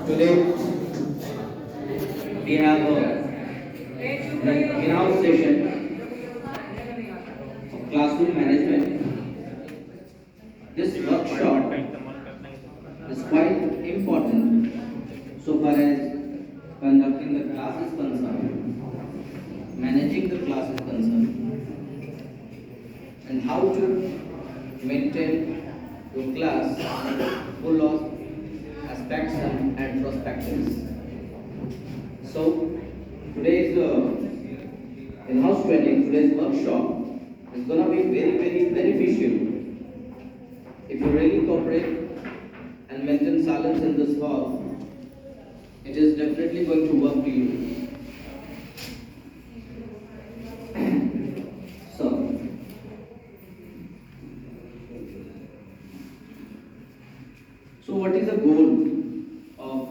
Today we have an in-house session of classroom management. This workshop is quite important so far as conducting the class is concerned, managing the class is concerned, and how to maintain your class full of aspects and perspectives. So today's in-house training, today's workshop is going to be very beneficial if you really cooperate and maintain silence in this hall. It is definitely going to work for you. So, what is the goal of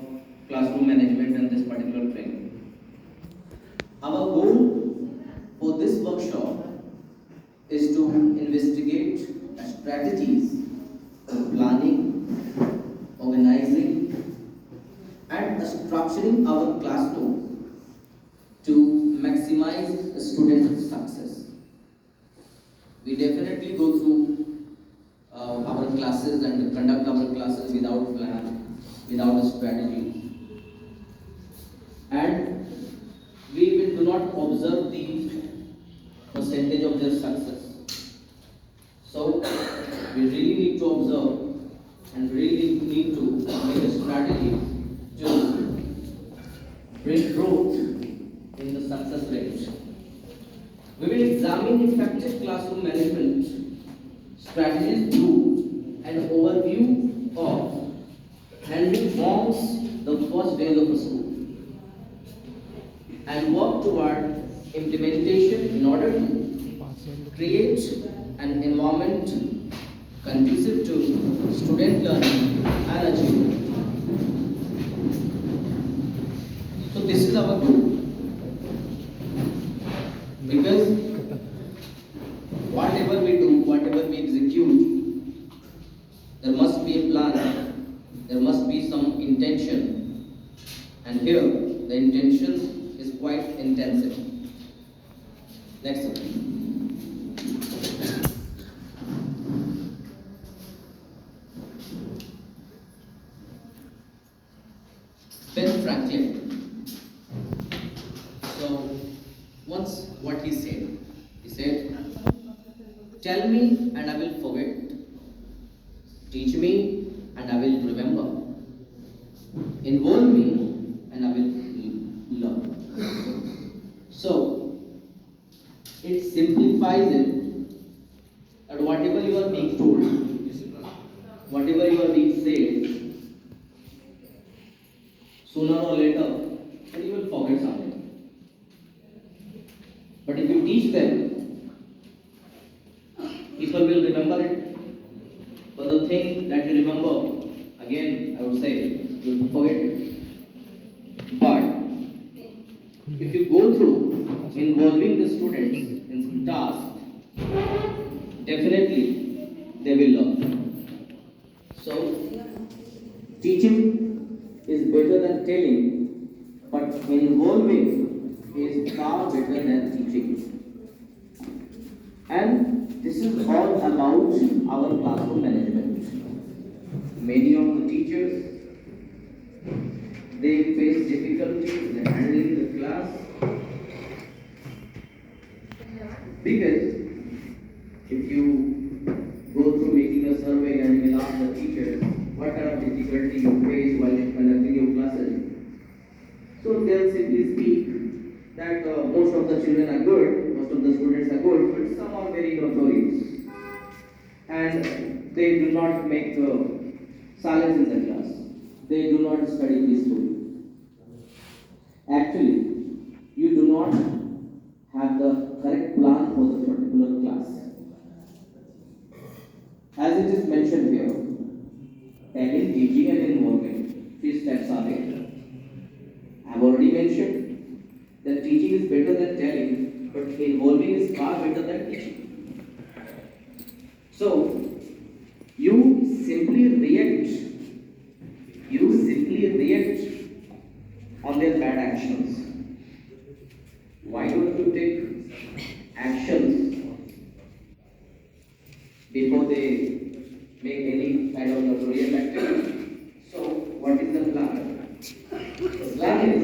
classroom management and this particular training? Our goal for this workshop is to investigate strategies of planning, organizing, and structuring our classroom to maximize student success. We definitely go through our classes and conduct our classes without plan, without a strategy, and we will do not observe the percentage of their success. So we really need to observe and really need to make a strategy to bring growth in the success rate. We will examine effective classroom management strategies through an overview of handling forms the first days of a school and work toward implementation in order to create an environment conducive to student learning and achievement. So this is our goal, because whatever we do, whatever we execute, there must be a plan, there must be some intention, and here the intention is quite intensive. Next one. Ben Franklin. So, once what he said, tell me and I will forget, teach me and I will remember, involve me and I will learn. So, it simplifies it that whatever you are being told, whatever you are being said, sooner or later, and you will forget something. But if you teach them, people will remember it. But the thing that you remember, again, I would say, you will forget it. But if you go through involving the students in some task, definitely they will learn. So, teaching is better than telling, but involving is far better than teaching. And this is all about our classroom management. Many of the teachers, they face difficulties in handling the class because if you go through making a survey and you will ask the teacher what kind of difficulty you face while conducting your classes, so they'll simply speak that most of the children are good, most of the students are good, but some are very notorious and they do not make silence in the class. They do not study peacefully. Actually, you do not have the correct plan for the particular class. As it is mentioned here, tagging, teaching and involving, 3 steps are there. I have already mentioned that teaching is better than telling, but involving is far better than teaching. So, you simply react That is,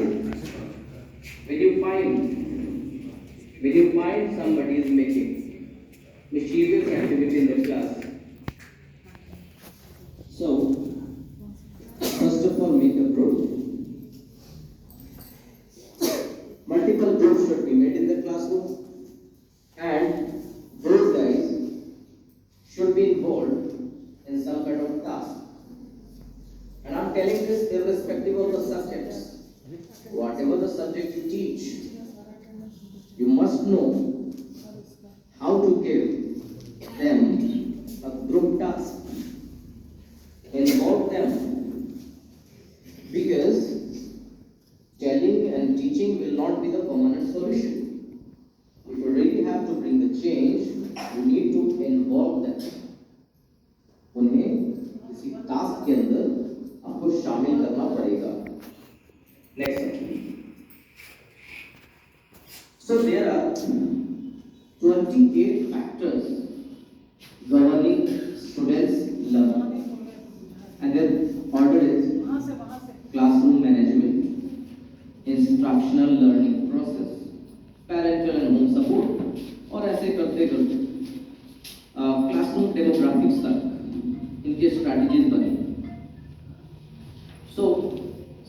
when you find somebody is making mischievous activity in the class, so first of all make a group. Multiple groups should be made in the classroom, and those guys should be involved in some kind of task. And I'm telling this irrespective of the subjects. Whatever the subject you teach, you must know how to give them a group task. Involve them, because telling and teaching will not be the permanent solution. If you really have to bring the change, you need to involve them. उन्हें किसी task के अंदर आपको शामिल करना पड़ेगा. Next. So there are 28 factors governing students' learning, and their order is classroom management, instructional learning process, parental and home support, और ऐसे करते करते क्लासरूम डेमोग्राफिक्स तक इनके स्ट्रैटेजीज बने. सो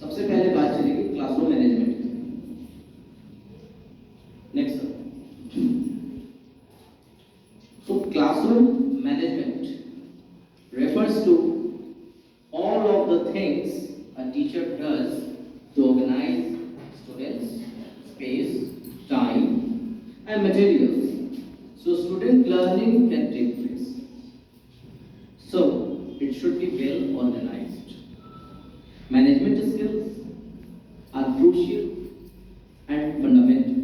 सबसे पहले बात चलेगी classroom management. Next sir. So classroom management refers to all of the things a teacher does to organize students, space, time, and materials so student learning can take place. So it should be well organized. Management skills are crucial and fundamental.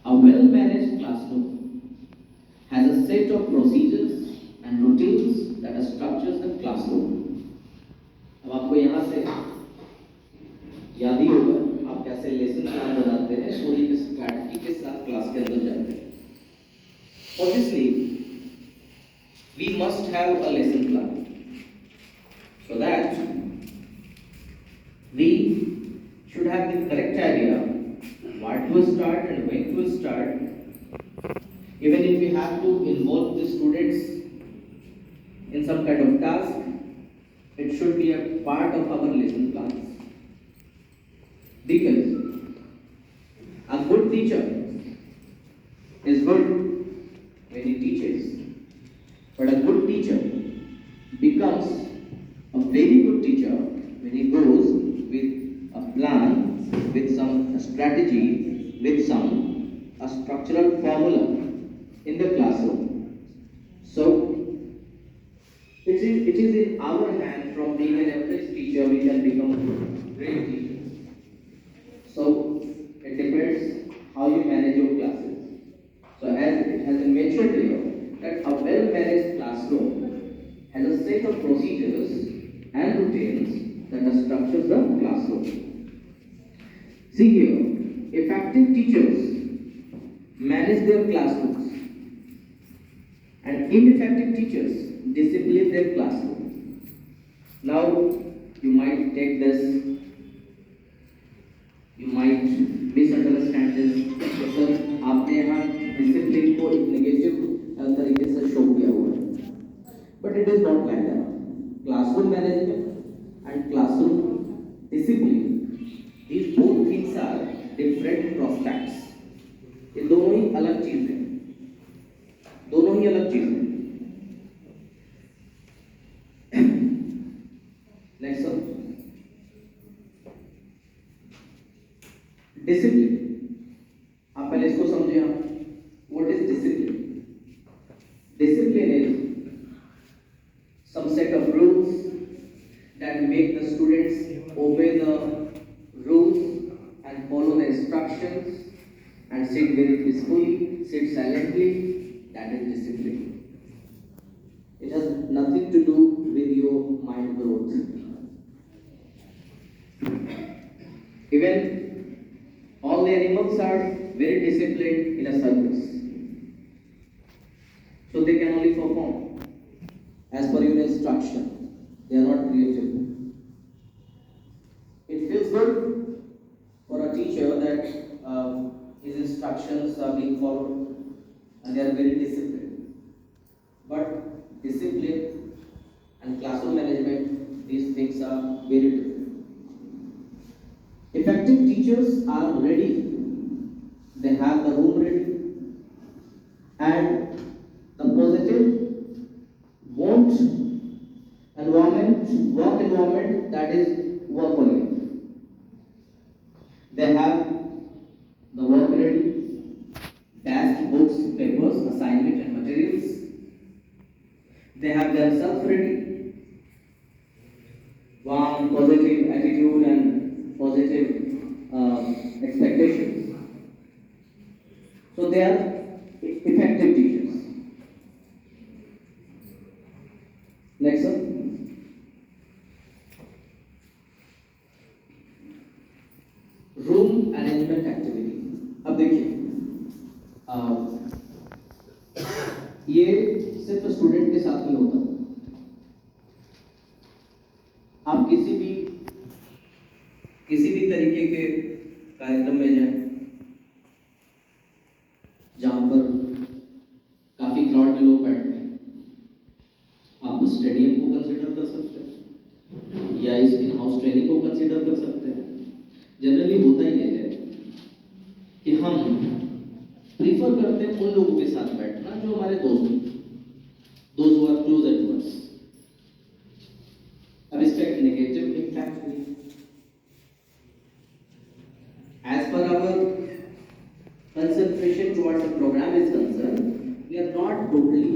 A well-managed classroom has a set of procedures and routines that structures the classroom. अब आपको यहाँ से याद ही होगा आप कैसे lesson plan बनाते हैं, पूरी स्ट्रैटेजी के साथ क्लास के अंदर जाते हैं. Obviously, we must have a lesson plan so that we should have the correct idea what to start and when to start. Even if we have to involve the students in some kind of task, it should be a part of our lesson plans. Because a good teacher is good when he teaches, but a good teacher becomes a very good teacher when he goes with a plan, with some strategy, with a structural formula in the classroom. So it is in our hand. From being an average teacher, we can become a great teacher. So it depends how you manage your classes. So as it has been mentioned here, that a well-managed classroom has a set of procedures and routines that structures the classroom. See here, effective teachers manage their classrooms, and ineffective teachers discipline their classroom. Now, you might take this, you might misunderstand this. Sir आपने यहाँ discipline को एक negative तरीके से show किया हुआ है, but it is not like that. Classroom management and classroom discipline, these both things are different prospects. ये दोनों ही अलग चीज हैं, दोनों ही अलग चीज हैं. Next one. Discipline. आप पहले इसको समझे. आप what is discipline? Discipline is some set of rules that make the students obey the rules and follow the instructions and sit very peacefully, sit silently. That is discipline. It has nothing to do with your mind growth. Even all the animals are very disciplined in a circus, so they can only perform as per your instruction. They are not creative. It his instructions are being followed, and they are very disciplined. But discipline and classroom management, these things are very different. Effective teachers are ready. They have the room ready, and the positive work environment that is work oriented. They have the work ready, desk, books, papers, assignment and materials. They have themselves ready, warm, positive attitude and positive expectations. So they are effective teachers. Next one. Room arrangement activity. अब देखिए, ये सिर्फ student के साथ नहीं होता। आप किसी भी तरीके के कार्यक्रम में जाएं जहां पर काफी क्राउड में लोग बैठते हैं, आप स्टेडियम को कंसिडर कर सकते हैं या इस इन हाउस ट्रेनिंग को कंसिडर कर सकते हैं। जनरली होता ही ये है कि हम प्रीफर करते हैं उन लोगों के साथ बैठना जो हमारे दोस्त हैं, those who are closer to us. अब इसका एक नेगेटिव इम्पैक्ट भी, as per our concentration towards the program is concerned, we are not totally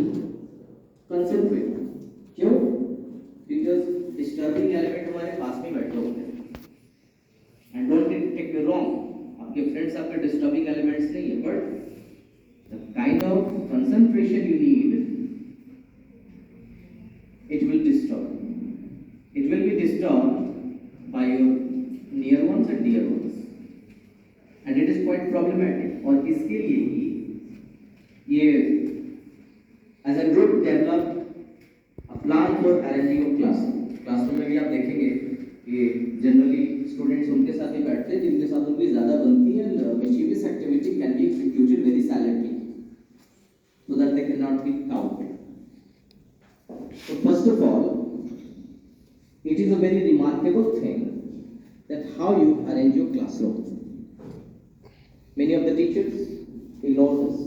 concentrated. क्यों? Because disturbing element हमारे पास में बैठे होते हैं। And don't take me wrong, आपके फ्रेंड्स आपके डिस्टर्बिंग एलिमेंट्स नहीं है, but the kind of concentration you need, it will be disturbed by your near ones and dear ones, and it is quite problematic. और इसके लिए ही ये as a group develop a plan for arranging a classroom में भी आप देखेंगे कि generally students उनके साथ ही बैठते हैं जिनके साथ उनकी ज़्यादा बनती है, and mischievous activity can be executed very silently so that they cannot be counted. So first of all, it is a very remarkable thing that how you arrange your classroom. Many of the teachers ignore this,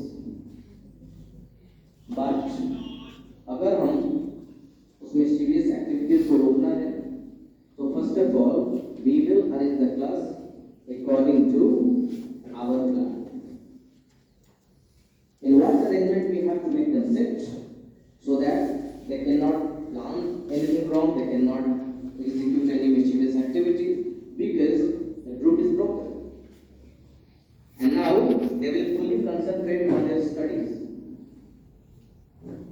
but अगर हम उस mischievous activities को रोकना है, so first of all, we will arrange the class according to our plan. In what arrangement we have to make them sit so that they cannot plan anything wrong, they cannot execute any mischievous activity because the group is broken. And now they will fully concentrate on their studies.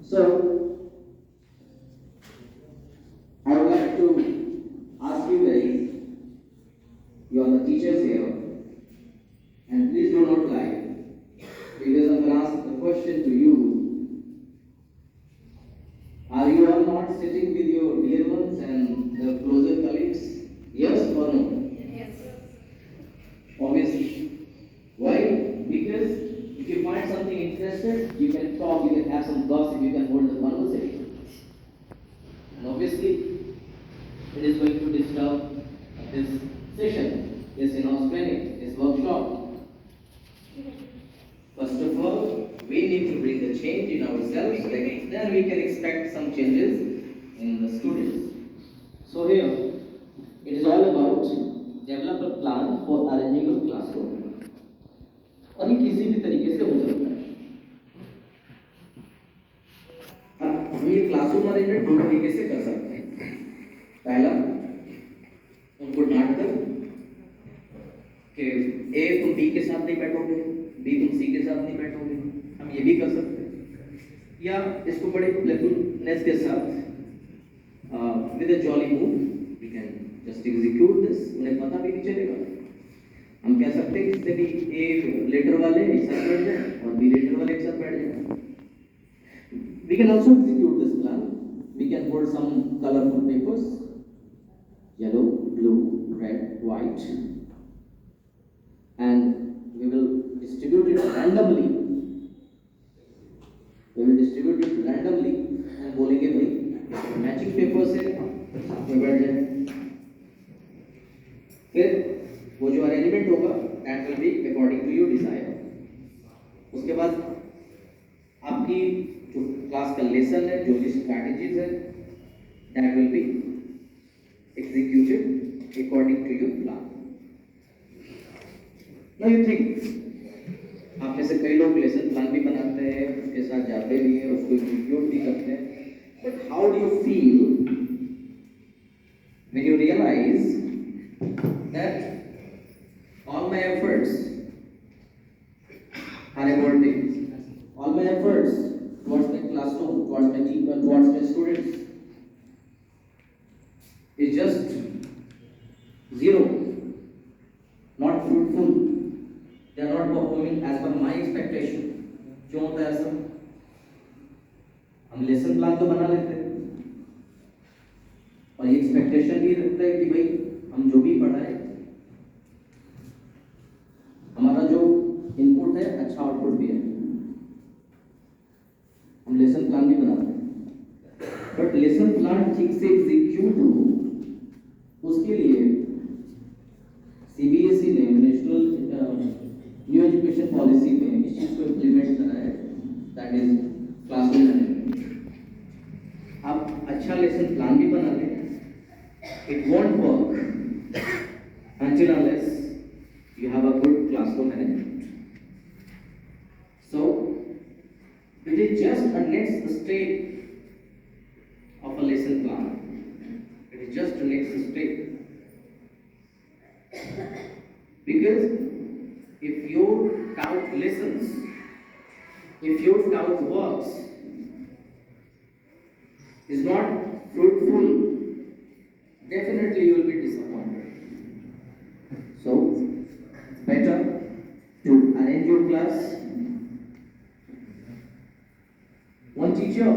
So, I would like to ask you guys, you are the teachers here, and please do not lie, because I'm going to ask the question to you. Are you all not sitting with your dear ones and the closer colleagues? Yes or no? Yes. Obviously. Why? Because if you find something interesting, you can talk, you can have some gossip, you can hold the conversation. And obviously, it is going to disturb this session, this in-house training, this workshop. First of all, we need to bring the change in ourselves, then we can expect some changes in the students. So here, it is all about develop a plan for arranging a classroom. और ये किसी भी तरीके से हो सकता है। अब हम ये क्लासरूम अरेंजमेंट दो तरीके से कर सकते हैं। पहला, उनको डांट कर कि ए तुम बी के साथ नहीं बैठोगे, बी तुम सी के साथ नहीं बैठोगे, हम ये भी कर सकते हैं। या इसको बड़े प्लेफुलनेस के साथ with a jolly mood we can just execute this, उन्हें पता भी नहीं चलेगा। हम कह सकते हैं कि ए लेटर वाले एक साथ बैठ जाए और बी लेटर वाले एक साथ बैठ जाए। We can also execute this plan. We can hold some colorful papers, yellow, blue, red, white, and we will matching paper से साथ में बैठ जाए। फिर वो जो अरेंजमेंट होगा that will be according to your desire. उसके बाद आपकी जो क्लास का लेसन है, जो भी स्ट्रैटेजीज है, that will B executed according to your plan. Now you think, आप में से कई लोग लेसन प्लान भी बनाते हैं, उसके साथ जाते भी हैं, उसको एग्जीक्यूट भी करते हैं, but how do you feel when you realize that all my efforts are aborting, all my efforts towards my classroom, towards my team, towards my students is just zero, not fruitful, they are not performing as per my expectation. क्यों होता है ऐसा? हम lesson plan तो बना लेते हैं और ये एक्सपेक्टेशन भी रखते हैं कि भाई हम जो भी पढ़ाए, हमारा जो इनपुट है अच्छा आउटपुट भी है। हम लेसन प्लान भी बनाते हैं, बट लेसन प्लान ठीक से एग्जीक्यूट हो उसके लिए सीबीएसई ने नेशनल न्यू एजुकेशन पॉलिसी में इस चीज को इम्प्लीमेंट करा है, दैट इज क्लासरूम मैनेजमेंट। आप अच्छा लेसन प्लान भी बना लें, it won't work until unless you have a good classroom management. So it is just a next step of a lesson plan. It is just the next step. Because if your doubt listens, if your doubt works, is not fruitful, definitely you will be disappointed. So, better to arrange your class. One teacher,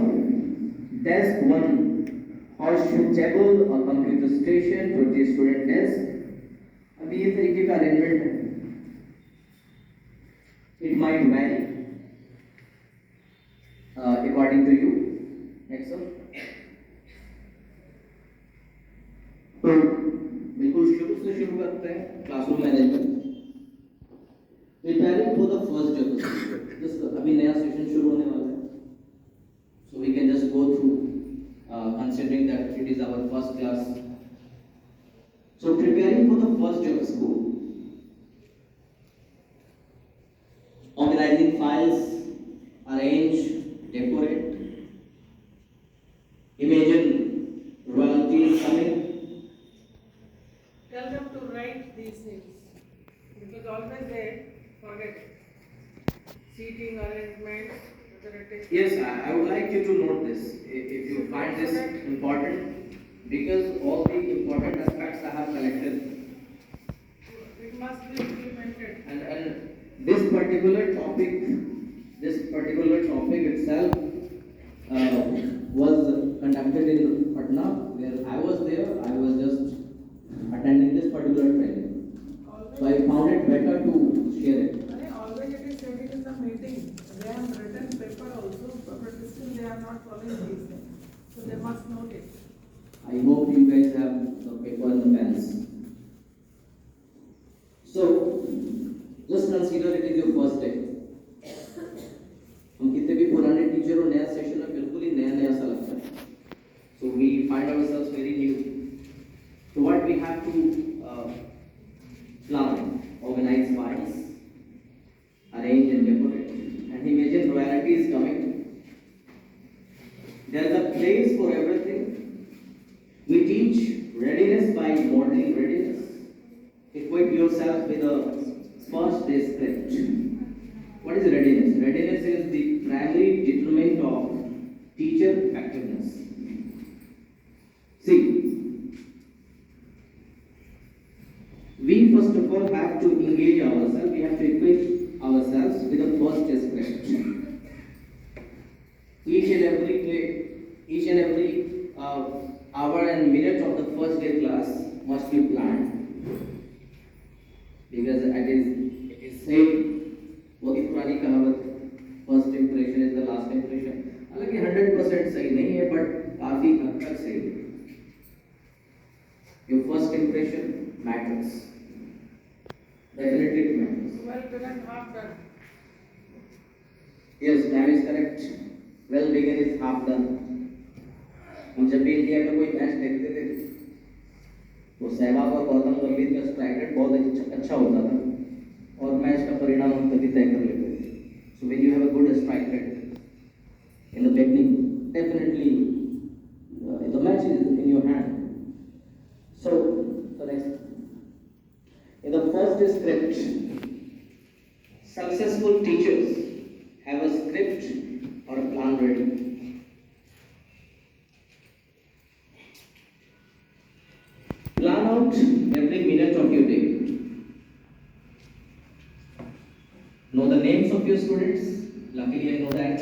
desk, one horseshoe table or computer station, 20 student desk. अभी ये तरीके का arrangement है। It might vary according to you. Next one. तो बिल्कुल शुरू से शुरू करते हैं classroom management. Preparing for the first day of the session. अभी नया सेशन शुरू होने वाला है, so we can just go through considering that it is our first class. So preparing for the first day of school, organizing files, arrange, decorate. Imagine royalty is coming. Tell them to write these things, because always they forget. Seating arrangements, whether it is. Yes, I would like you to note this. If you find this important, because all the important aspects I have collected. It must be implemented. And this particular topic itself was conducted in Patna, where I was there. I was just attending this particular training. Always, So I found it better to share it. always it is said in the meeting. They have written paper also, but still they are not following these things. So they must note it. I hope you guys have the paper and the pens. So, just consider it is your first day. हम कितने भी पुराने teacher और नया session में बिल्कुल ही नया सा लगता है. So we find ourselves very new. So what we have to plan, organize files, arrange and decorate, and imagine royalty is coming. There is a place for everything. We teach readiness by modeling readiness. Equip yourself with a first day script. What is readiness? Readiness is the primary determinant of teacher effectiveness. See, we first of all have to engage ourselves, we have to equip ourselves with a first day script. Each and every hour and minute of the first day class must be planned, because it is said, वो एक पुरानी कहावत, first impression is the last impression. हालांकि 100% सही नहीं है, but काफी हद तक impression matters. Definitely it matters. Well done, half done. Yes, that is correct. Well begun is half done. हम जब भी इंडिया का कोई मैच देखते थे तो सहवाग और गौतम गंभीर का स्ट्राइक रेट बहुत अच्छा होता था और मैच का परिणाम हम तभी तय कर लेते थे. So when you have a good strike rate in the beginning, definitely the match is in your hand. So the next, in the first script, successful teachers have a script or a plan ready. Plan out every minute of your day. Know the names of your students. Luckily, I know that.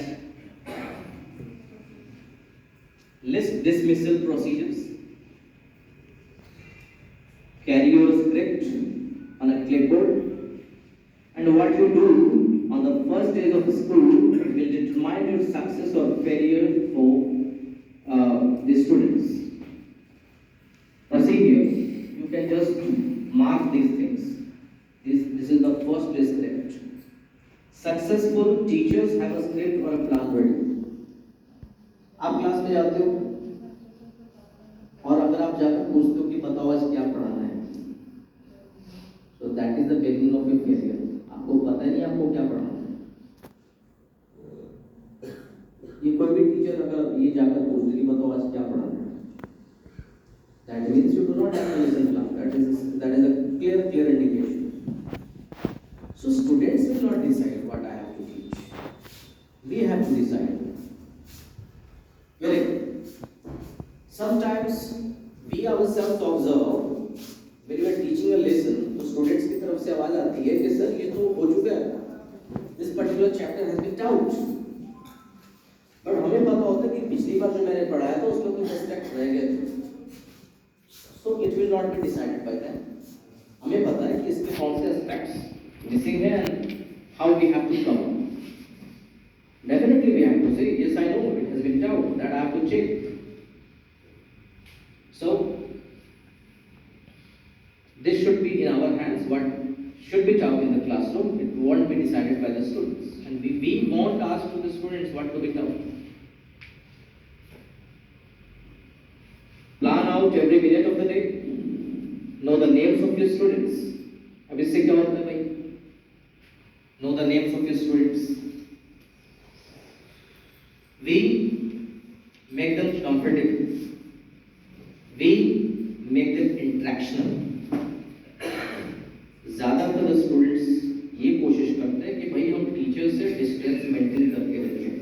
List dismissal procedures. Carry your script on a clipboard. And what you do on the first days of school will determine your success or failure for the students. Procedure. You can just mark these things. This is the first script. Successful teachers have a script or a plan ready. आप class में जाते हो और अगर आप जाकर पूछते हो कि बताओ आज क्या पढ़ाना है, so that is the beginning of your failure. आपको पता ही नहीं आपको क्या पढ़ाना है. ये कोई भी टीचर अगर ये जाकर पूछते कि बताओ आज क्या पढ़ाना है, that means you do not have a lesson plan. That is a clear indication. So students will not decide what I have to teach. We have to decide. Very good. Sometimes we ourselves observe when you are teaching a lesson, तो students की तरफ से आवाज आती है कि sir ये तो हो चुका है, this particular chapter has been taught. But हमें पता होता है कि पिछली बार जो मैंने पढ़ाया था उसमें कुछ aspects रह गए थे. So it will not be decided by them. हमें पता है कि इसके कौन से aspects missing है and how we have to cover. Definitely we have to say, yes, I know it has been taught, that I have to check. So this should be in our hands. What should be taught in the classroom, it won't be decided by the students, and we won't ask to the students what to be taught. Plan out every minute of the day. Know the names of your students. अब इससे क्या होता है भाई? Know the names of your students. We make them comfortable. We make them interactional. ज़्यादातर students ये कोशिश करते हैं कि भाई हम टीचर से डिस्टेंस मेंटेन करके रखें,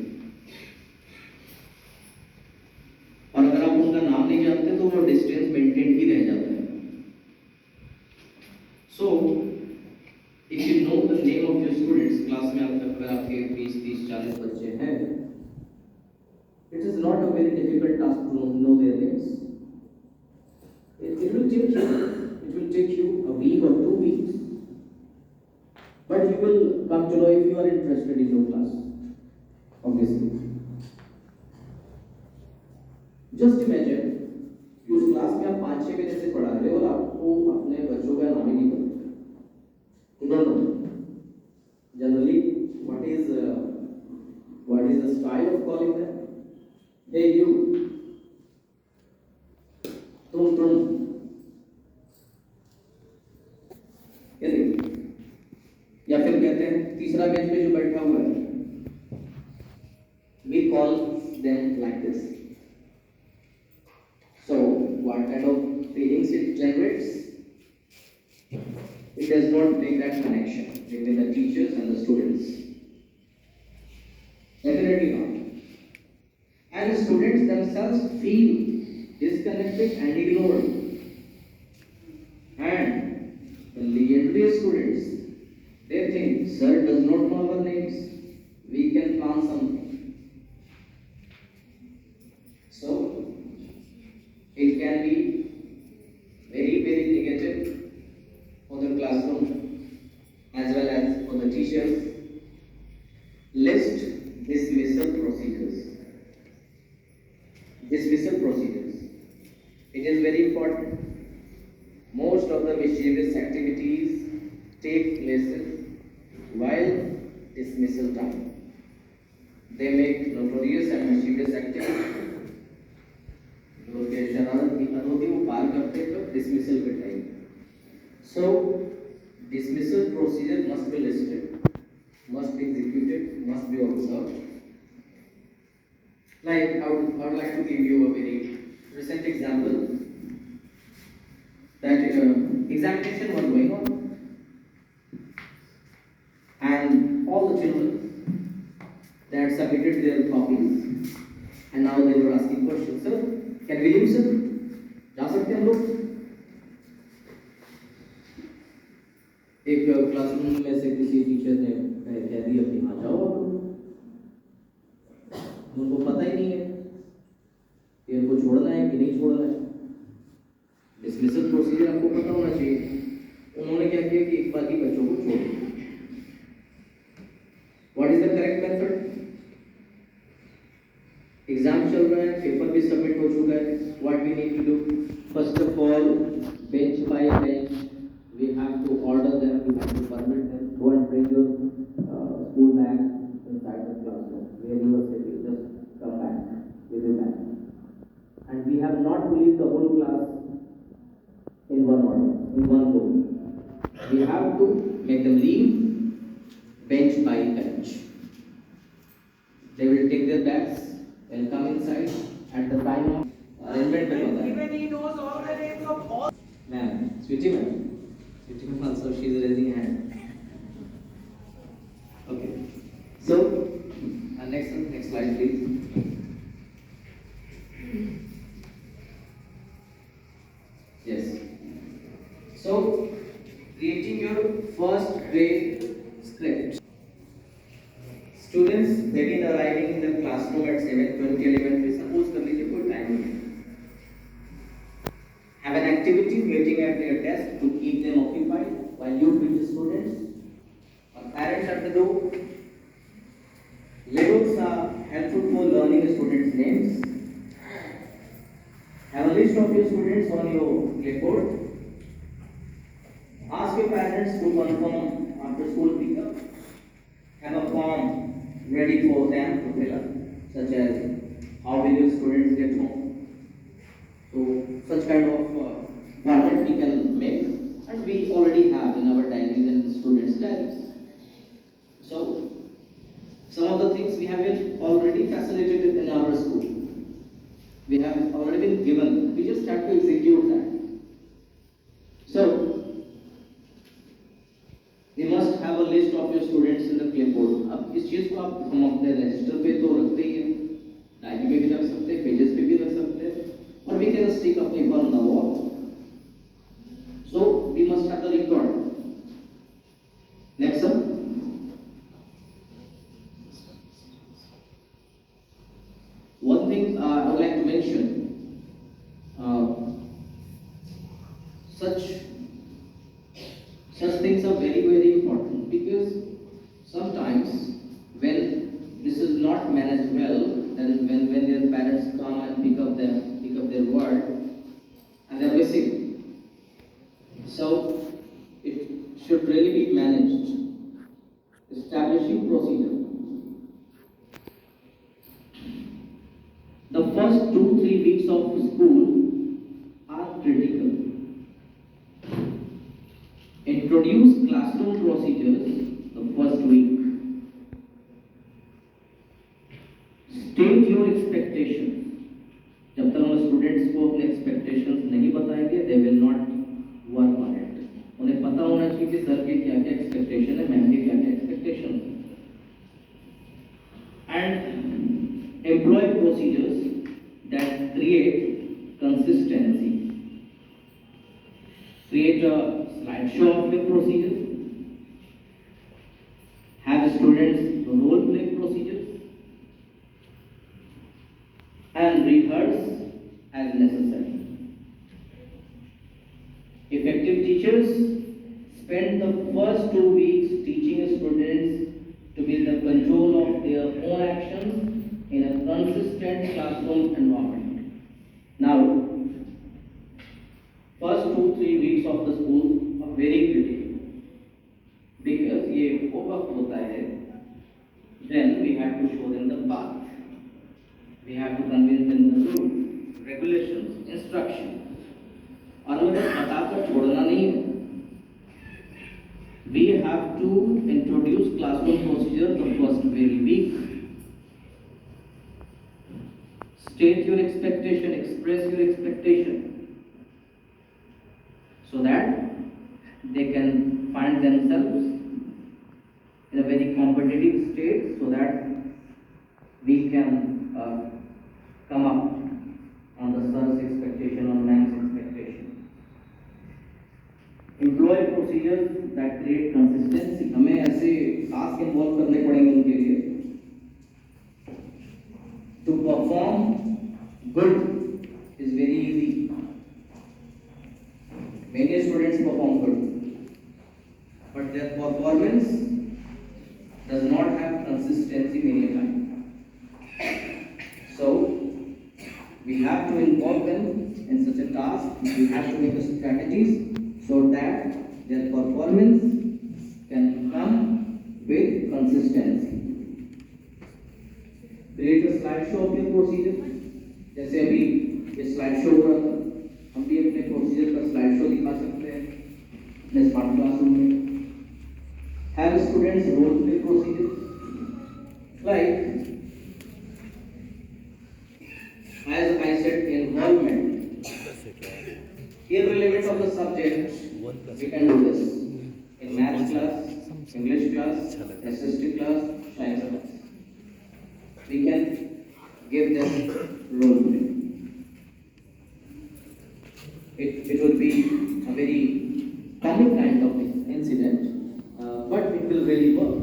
और अगर आप उनका नाम नहीं जानते तो वो डिस्टेंस मेंटेन ही रह जाता है. So if you know the name of your students, class में अगर आपके 20, 30, 40 बच्चे हैं, it is not a very difficult task to know their names. It will take you a week or 2 weeks, but you will come to know if you are interested in your class. Obviously, just imagine कि उस class में आप 5-6 बजे से पढ़ा रहे हो और आपको अपने बच्चों का नाम ही नहीं पता. You don't know. Generally, what is the style of calling them? Hey you, तुम, या फिर कहते हैं तीसरा बेंच पे जो बैठा हुआ है, we call them like this. So what kind of feelings it generates? It does not make that connection between the teachers and the students. Definitely not. And students themselves feel disconnected and ignored. And the legendary students, they think, sir does not know our names, we can plan something. So it can be very negative for the classroom as well as for the teachers. List dismissal procedures. Dismissal procedures. It is very important. Most of the mischievous activities take place while dismissal time. They make notorious and mischievous activities. जो शरारत की हद होती है वो पार करते कब dismissal के time. So dismissal procedure must be listed, must be executed, must be observed. Like I would like to give you a very recent example that examination was going on and all the children they had submitted their copies and now they were asking questions. Sir, can we leave, sir? जा सकते हैं हम लोग? एक classroom में से किसी teacher ने कह दिया कि हाँ जाओ आप लोग. उनको पता ही नहीं है कि इनको छोड़ना है कि नहीं छोड़ना है. डिसमिसल प्रोसीजर आपको पता होना चाहिए. उन्होंने क्या किया कि एक बाकी बच्चों को छोड़ दिया. What is the correct method? Exam चल रहा है, पेपर भी सबमिट हो चुका है. What we need to do? First of all, bench by bench we have to order them, we have to permit them, go and bring your school bag inside the classroom where you are sitting, just come back with your bag. And we have not to leave the whole class in one order, in one go. We have to make them leave bench by bench. They will take their bags and come inside at the time of arrangement. Even he knows all the names of all. Ma'am, Sweetie ma'am. Also, she is raising hand. Okay. So, next slide, please. Yes. So, creating your first grade script. Students begin arriving in the classroom at 7:20 11. Suppose कर लीजिए कोई time नहीं. Have an activity waiting at their desk to keep them occupied while you teach the students. Or parents at the door. Labels are helpful for learning the students' names. Have a list of your students on your clipboard. Ask your parents to confirm after school pickup. Have a form ready for them to fill up, such as how will your students get home. So such kind of format we can make, and we already have in our diaries and students' diaries. So some of the things we have been already facilitated in our school. We have already been given. We just have to execute that. So you must have a list of your students in the clipboard. अब इस चीज को आप हम अपने register पे तो रखते ही हैं, डायरी में भी रख सकते हैं, पेजेस पे भी रख सकते हैं. Or we can stick a paper on the wall. So we must have the record. Next up. One thing I would like to mention. Such things are very important because sometimes when this is not managed well, then when their parents come and pick up their word and they're missing. So it should really be managed. Establishing procedure. The first 2-3 weeks of school are critical. Introduce classroom procedures the first week. State your expectations. जब तक हम students को अपने expectations नहीं बताएंगे, they will not work on it. उन्हें पता होना चाहिए कि सर के क्या-क्या एक्सपेक्टेशन है, मैम के क्या-क्या एक्सपेक्टेशन है. And employ procedures that create consistency. Create a slideshow of your procedures. Have students role play procedures. And rehearse as necessary. Effective teachers spend the first 2 weeks teaching students to be in the control of their own actions in a consistent classroom environment. Now, first 2-3 weeks of the school are very critical because ये वो वक्त होता है then we have to show them the path, we have to convince them the rules, regulations, instructions, और हमें बस बताकर छोड़ना नहीं है. We have to introduce classroom procedure the first very week. State your expectation, express your expectation, so that they can find themselves in a very competitive state, so that we can come up on the sir's expectation or ma'am's expectation. Employ procedures that create consistency. हमें ऐसे task involve करने पड़ेंगे उनके लिए. To perform good is very easy. Many students perform good, but their performance does not have consistency many times. So we have to involve them in such a task. We have to make strategies so that their performance can come with consistency. Create a slideshow of your procedure. जैसे अभी ये slide show हो रहा था, हम भी अपने procedure का स्लाइड शो दिखा सकते हैं अपने स्मार्ट क्लासरूम में. Have students role play procedure, like as I said, involvement, irrelevant of the subject. We can do this in math class, English class, SST class, science class. We can give them role play. It would be a very common kind of incident, but it will really work.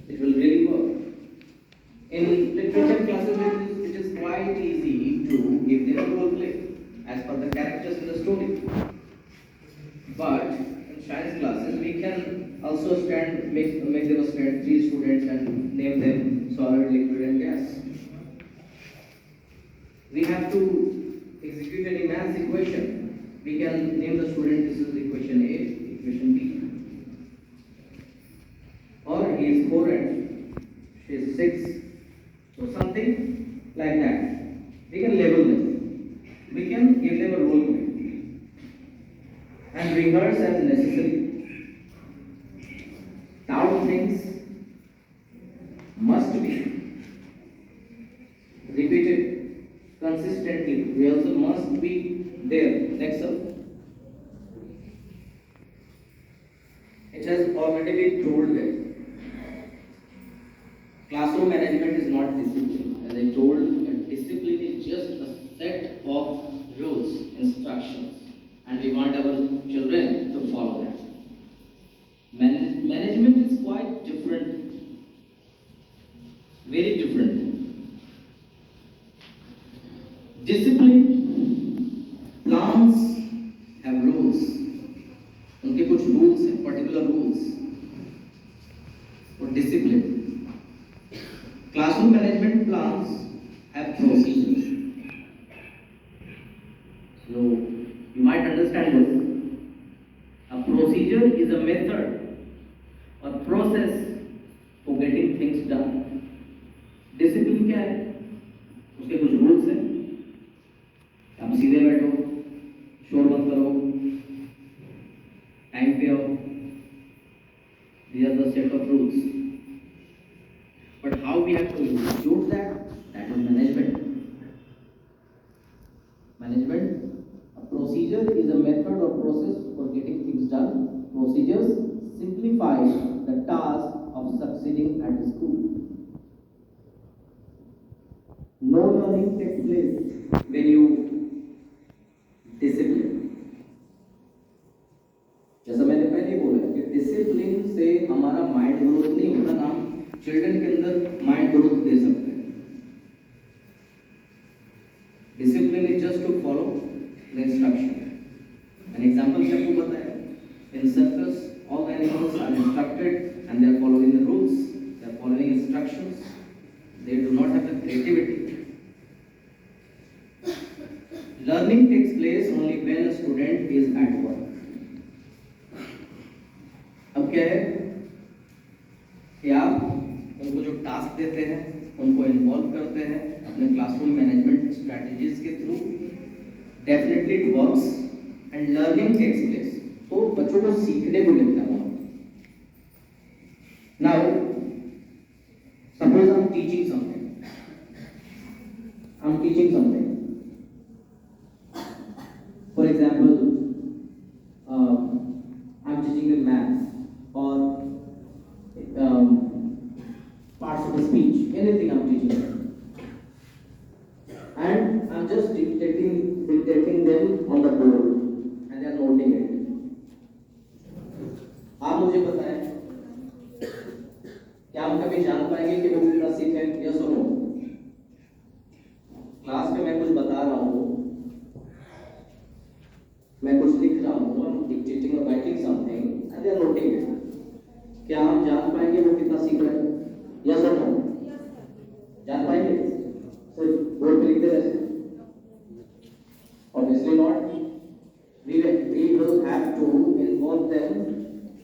It will really work. In literature classes, it is quite easy to give them a role play as per the characters in the story. But in science classes, we can also make them stand 3 students and name them solid, liquid, and gas. We have to execute an math equation. We can name the student, this is equation A, equation B. Or he is 4 and she is 6. So something like that. We can label them. We can give them a role play and rehearse as necessary. Doubt things must be repeated consistently. We also must be there. Next up. It has already been told that classroom management is not discipline. As I told, discipline is just a set of rules, instructions, and we want our children to follow that. Management is quite different, very different. Discipline, plans have rules. उनके कुछ rules हैं, particular rules. और discipline. Classroom management plans have procedures. So you might understand this. A procedure is a method or process for getting things done. Discipline क्या है? उसके कुछ rules हैं. आप सीधे बैठो, शोर मत करो, टाइम पे आओ. These are the set of rules. But how we have to execute that? That is management. Management, a procedure is a method or process for getting things done. Procedures simplify the task of succeeding at school. No learning takes place when you discipline. जैसा मैंने पहले बोला कि discipline से हमारा mind growth नहीं होता ना, चिल्ड्रन के अंदर माइंड ग्रोथ दे सकते हैं. Discipline is just to follow the instruction. An example से आपको बताया, in circus all the animals are instructed and they are following the rules, they are following instructions, they do not have the creativity. Learning takes place only when a student student is at work. अब क्या है कि आप उनको जो task देते हैं उनको इन्वॉल्व करते हैं अपने क्लासरूम मैनेजमेंट स्ट्रैटेजीज के through, definitely it works and learning takes place. तो बच्चों को सीखने को मिलता है। Now suppose I am teaching something, for example I am teaching the maths और parts of the speech, anything I'm teaching them. And I'm just dictating them on the board and they are noting it. आप मुझे बताएं, क्या हम कभी जान पाएंगे कि वो कितना सीखे? यस और नो? क्लास में मैं कुछ बता रहा हूँ, मैं कुछ लिख रहा हूँ, I'm dictating or writing something and they are noting it. क्या हम जान पाएंगे वो कितना सीख रहे हैं? यस और नो? जान पाएंगे? सिर्फ बोर्ड पे लिखते रहे? Obviously not. We will have to involve them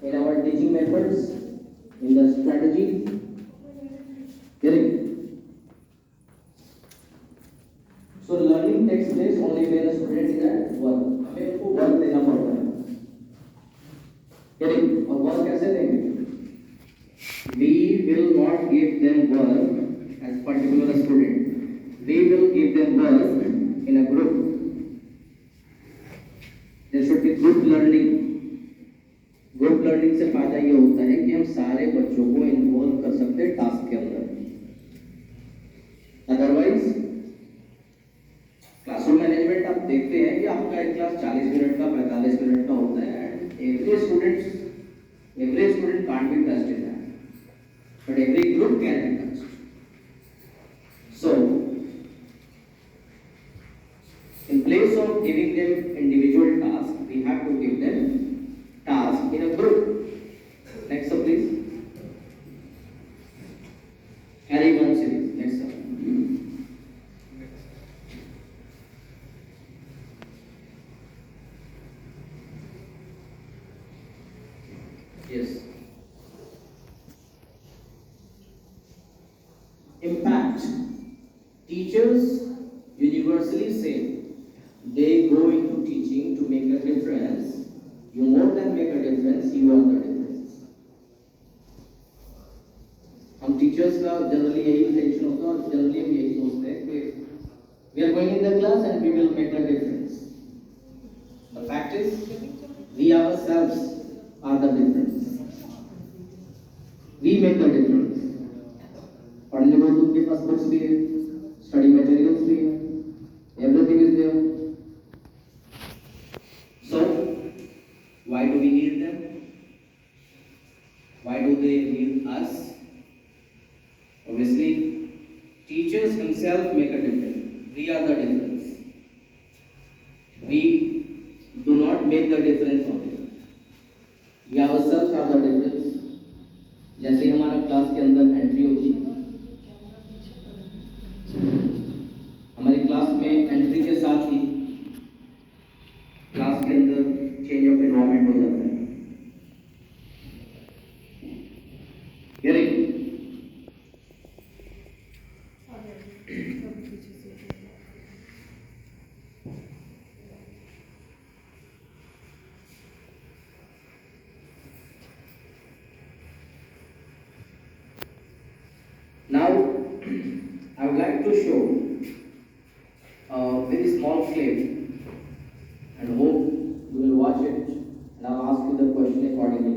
in our teaching methods, in the strategy. Getting? So learning takes place only when a student is at work. हमें उनको वर्क देना पड़ता है। Getting? और वर्क कैसे देंगे? We will not give them work as particular student. We will give them work in a group. There should be group learning. Group learning से फायदा ये होता है कि हम सारे बच्चों को इन्वॉल्व कर सकते हैं टास्क के अंदर। अदरवाइज क्लासरूम मैनेजमेंट आप देखते हैं कि आपका एक क्लास 40 मिनट का 45 मिनट का होता है and every student can't be touched in that, but every group can be touched. So in place of giving them individual tasks, we have to give them tasks in a group. Next up please. Carry on series. Next up. Yes. Impact. Teachers universally say they go into teaching to make a difference. You more than make a difference, you are the difference. हम teachers का generally यही intention होता है और generally हम यही सोचते हैं कि we are going in the class and we will make a difference. The fact is, we ourselves are the difference. We make the difference. पढ़ने को उनके पास बुक्स भी है, स्टडी मटेरियल्स भी है, everything is there. So, why do we need them? Why do they need us? Obviously, teachers themselves make a difference. We are the difference. We do not make the difference only. We ourselves are the difference. जैसे हमारा class के अंदर entry होती है, हमारी class में entry के साथ ही क्लास के अंदर चेंज ऑफ एनवायरनमेंट हो जाता है। Now, I would like to show a very small clip and hope you will watch it and I'll ask you the question accordingly.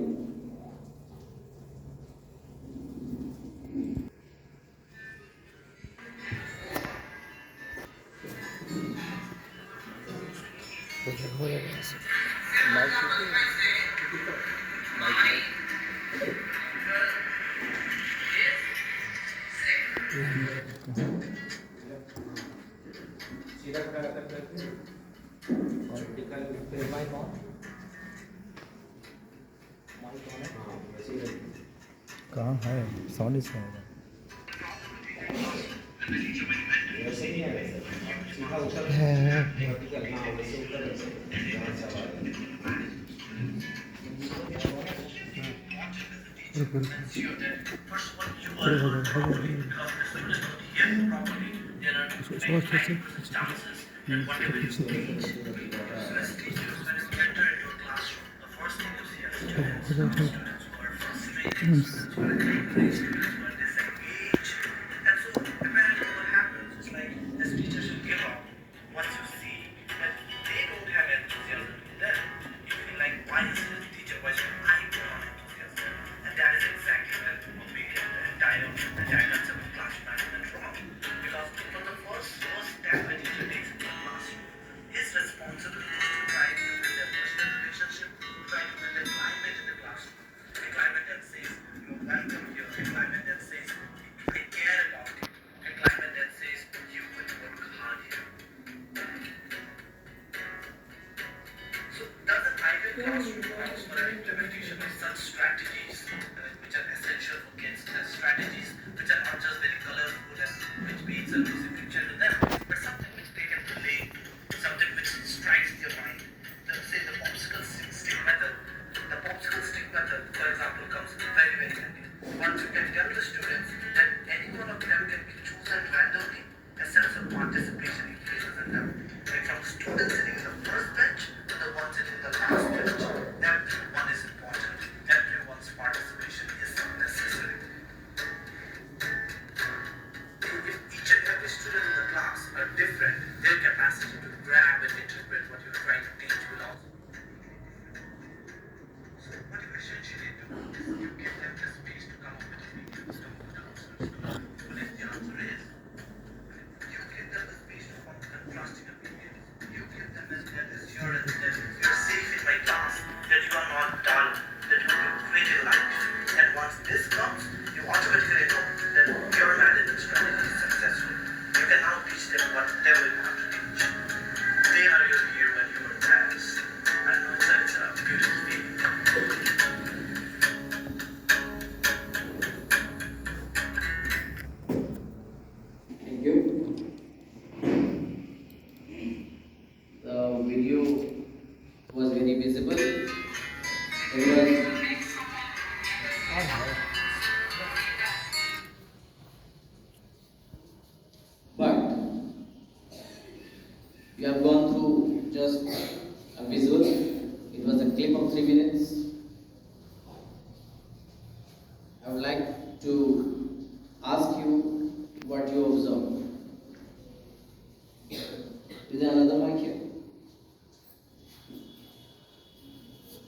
सीधा खड़ा करके और टिकल माइक ऑन हाँ वैसे ही कहाँ है साउंड इसका वैसे नहीं है वैसे सीधा ऊपर वर्टिकल हाँ वैसे ऊपर यहाँ से आवाज ensure that first of all you are heard properly, because the students don't hear you properly. There are many chances that whatever you teach, so as teachers, when you enter into a classroom, the first thing you see are students, students who are frustrated, students who are angry, students who are disengaged. And so apparently what happens is like as teachers you give up, once you see that they don't have enthusiasm in them, you feel like why is this teacher, why should I put on enthusiasm? And that is exactly what we get the entire concept of class management wrong. Because from the first step a teacher takes in the classroom, his responsibility is to try to build a personal relationship, try to build a climate in the classroom. A climate that says you're welcome here, a climate that says I care about you, a climate that says you will work hard here. So does an ideal classroom allows for an implementation of such strategies which are essential for kids, strategies which are not just very colorful and which paints a rosy picture to them, but something which they can relate to, something which strikes their mind. Let's say the popsicle stick method. The popsicle stick method, for example, comes very, very handy. Once you can tell the students that any one of them can be chosen randomly, a sense of participation increases in them. Like from students sitting in the first bench to the ones sitting in the last bench, everyone is important. Everyone's participation is necessary. If each and every student in the class are different, their capacity to grab and interpret what you're trying to teach will also. So what you essentially do is you give them the space to come up with opinions, to move to answers, to what is the answer is. You give them the space to form contrasting opinions. You give them as assurance that you're safe in my class, that you are not dull, that you will be great in life. And once this comes, you automatically know that your management strategy is successful. You can now teach them whatever you want to teach. They are your hero and you are theirs. I know that's a beautiful feeling. Thank you. The video was very visible. It was but we have gone through just a visual. It was a clip of 3 minutes. I would like to ask you what you observed. Is there another mic here?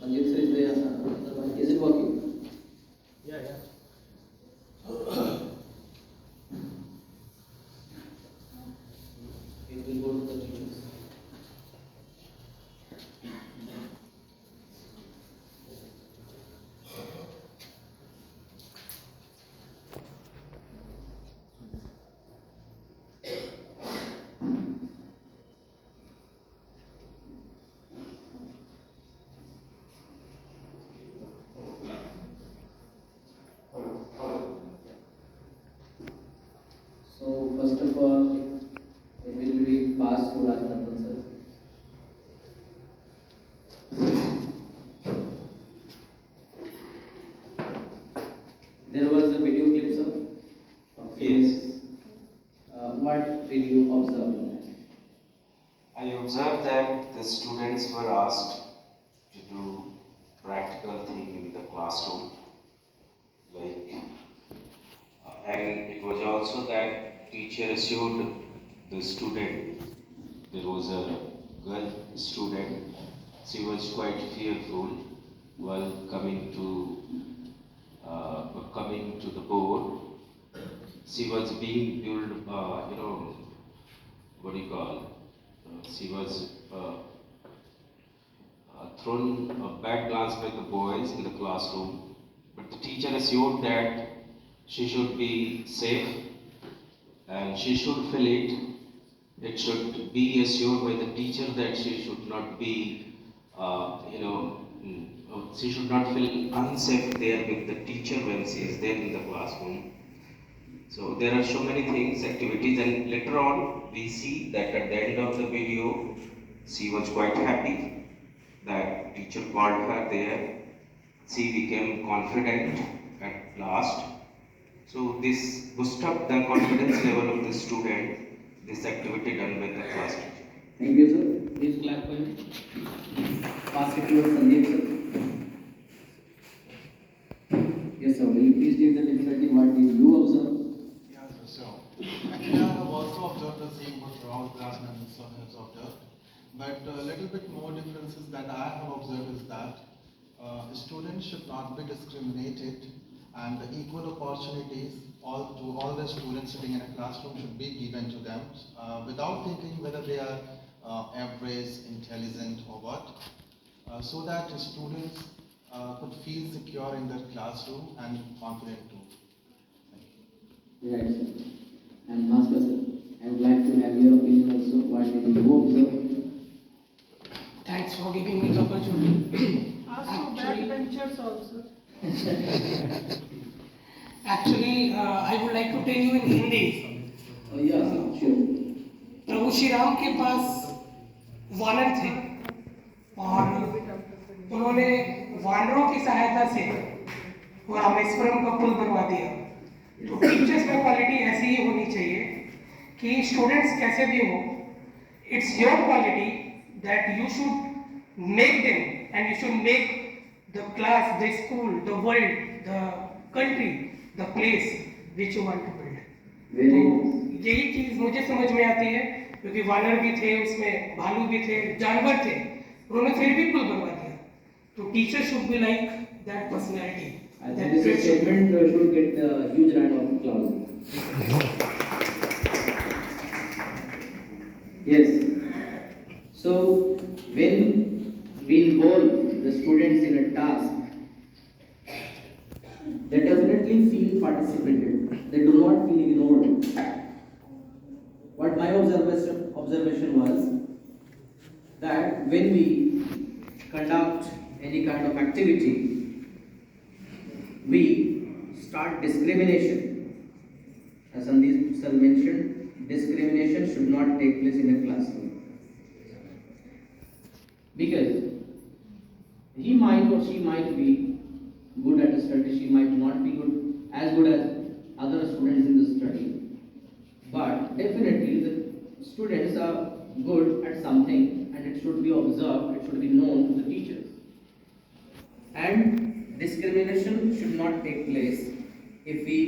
Manjeet sir, is there another mic? Is it working? Yeah. It will go to the teachers. So first of all, it will be passed to Rajnathan sir. There was a video clip, sir. Yes, What did you observe? I observed that the students were asked to do practical thing in the classroom, and it was also that teacher assured the student. There was a girl student. She was quite fearful while coming to the board. She was being built, what do you call? She was thrown a bad glance by the boys in the classroom, but the teacher assured that she should be safe and she should feel it. It should be assured by the teacher that she should not be, she should not feel unsafe there with the teacher when she is there in the classroom. So there are so many things, activities, and later on we see that at the end of the video, she was quite happy that teacher called her there. She became confident at last. So this boost up the confidence level of the student, this activity done by the class teacher. Thank you, sir. Please clap for him. Pass it to Sandeep, sir. Yes, sir. Will you please give the difficulty? What did you observe? Yeah, sure. Actually, I have also observed the same what Rahul class members has observed. But a little bit more differences that I have observed is that students should not be discriminated and the equal opportunities to all the students sitting in a classroom should be given to them without thinking whether they are average, intelligent or what, so that the students could feel secure in their classroom and confident too. Right, sir. And Master, sir, I would like to have your opinion also. What did you observe? Thanks for giving me the opportunity. Ask for backbenchers also. Actually, I would like to tell you in Hindi. Yeah, sir. Sure. प्रभु श्री राम के पास वानर थे और उन्होंने वानरों की सहायता से वो रामेश्वरम का पुल बनवा दिया। तो टीचर्स में क्वालिटी ऐसी ही होनी चाहिए कि स्टूडेंट्स कैसे भी हो, it's your quality that you should make them and you should make the class, the school, the world, the country, the place which you want to build. Very तो good. यही चीज मुझे समझ में आती है क्योंकि वानर भी थे, उसमें भालू भी थे, जानवर थे, उन्होंने फिर भी पुल बनवा दिया। तो teacher should be like that personality. I think this statement should get a huge round of applause. Yes. So, when we involve the students in a task, they definitely feel participated. They do not feel ignored. What my observation was that when we conduct any kind of activity, we start discrimination. As Sandeep sir mentioned, discrimination should not take place in a classroom. Because he might or she might be good at a study, she might not be as good as other students in the study. But definitely the students are good at something and it should be observed, it should be known to the teachers. And discrimination should not take place if we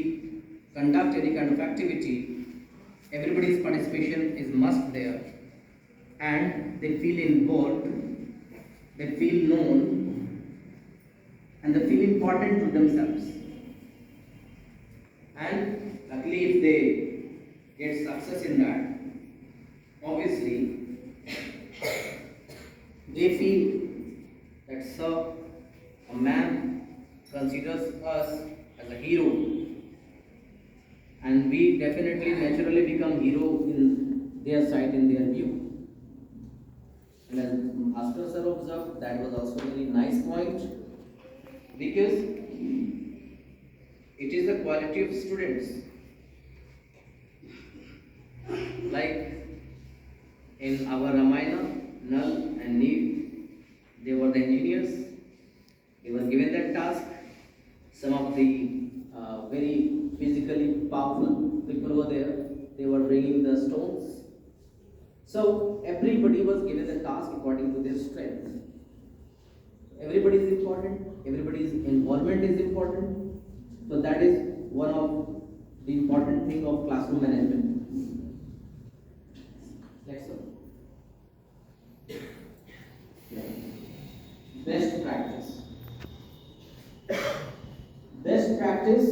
conduct any kind of activity. Everybody's participation is must there and they feel involved, they feel known and they feel important to themselves. And luckily if they get success in that, obviously they feel that sir, a man considers us as a hero and we definitely naturally become hero in their sight, in their view. And as Master sir observed, that was also a very nice point because it is the quality of students. Like in our Ramayana, Nal and Neel, they were the engineers. They were given that task. Some of the very physically powerful people were there. They were bringing the stones. So everybody was given the task according to their strength. Everybody is important. Everybody's involvement is important. So that is one of the important thing of classroom management. Next one. Best practice. Best practice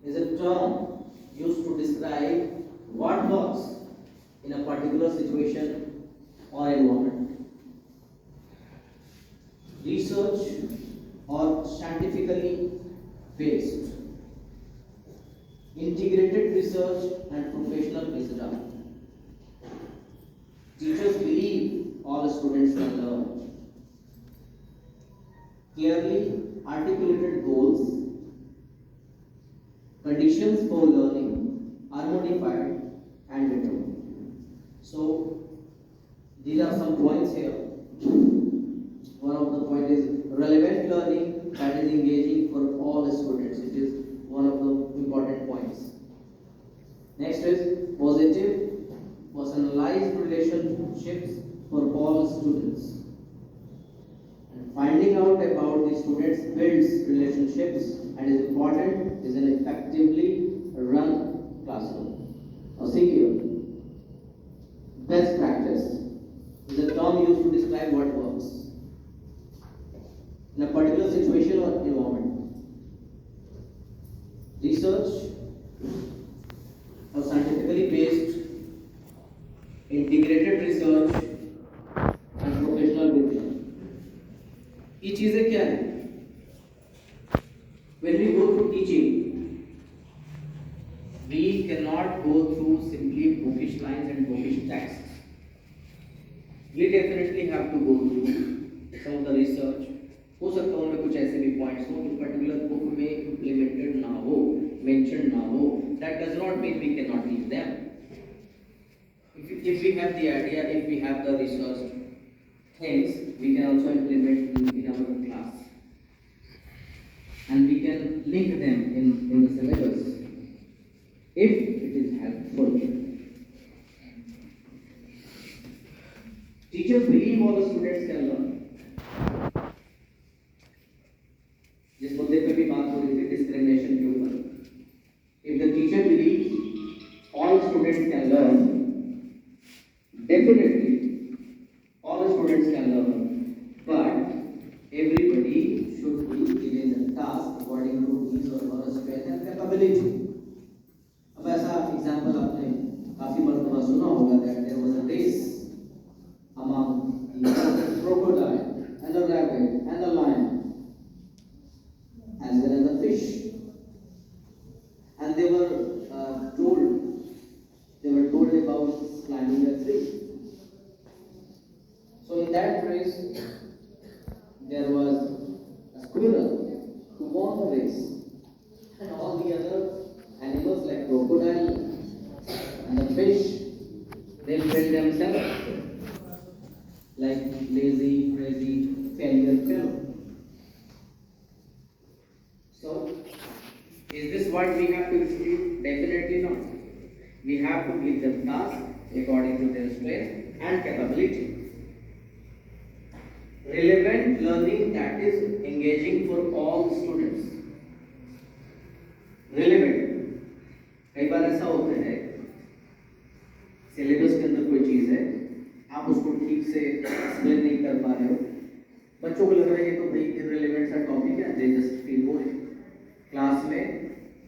is a term used to describe what works in a particular situation or environment. Research or scientifically based, integrated research and professional wisdom. Teachers believe all students can learn. Clearly articulated goals, conditions for learning are modified and determined. So these are some points here. One of the points is relevant learning that is engaging for all students. It is Next is positive, personalized relationships for all students. And finding out about the students builds relationships and is important is an effectively run classroom. Now see here, best practice is a term used to describe what works in a particular situation or environment. Research or scientifically based integrated research and professional business. ये चीजें क्या है? When we go through teaching, we cannot go through simply bookish lines and bookish texts. We definitely have to go through some of the research. हो सकता है उनमें कुछ ऐसे भी पॉइंट्स हो जो पर्टिकुलर बुक में इम्प्लीमेंटेड ना हो, मेंशन ना हो. That does not mean we cannot teach them. If we have the idea, if we have the research things, we can also implement in our class, and we can link them in the syllabus if it is helpful. Teachers believe all the students can learn. जिस मुद्दे पे भी बात हो रही थी discrimination के ऊपर, if the teacher believes all students can learn, definitely all students can learn, but everybody should be given the task according to his or her strength and capability. अब ऐसा एग्जाम्पल आपने काफी मरतबा सुना होगा that there was a race among the crocodile and the rabbit and the lion as well as the fish, and they were told about climbing a tree. So in that race there was a squirrel who won the race, and all the other animals like crocodile and the fish, they felt themselves like lazy, crazy, failure fellow. So, is this what we have to receive? Definitely not. We have to give them tasks according to their strength and capability. Relevant learning that is engaging for all students. Relevant. कई बार ऐसा होता है, syllabus के अंदर कोई चीज़ है, आप उसको ठीक से एक्सप्लेन नहीं कर पा रहे हो, बच्चों को लग रहा है ये तो भाई इररिलेवेंट सा टॉपिक है, they just feel boring. Class में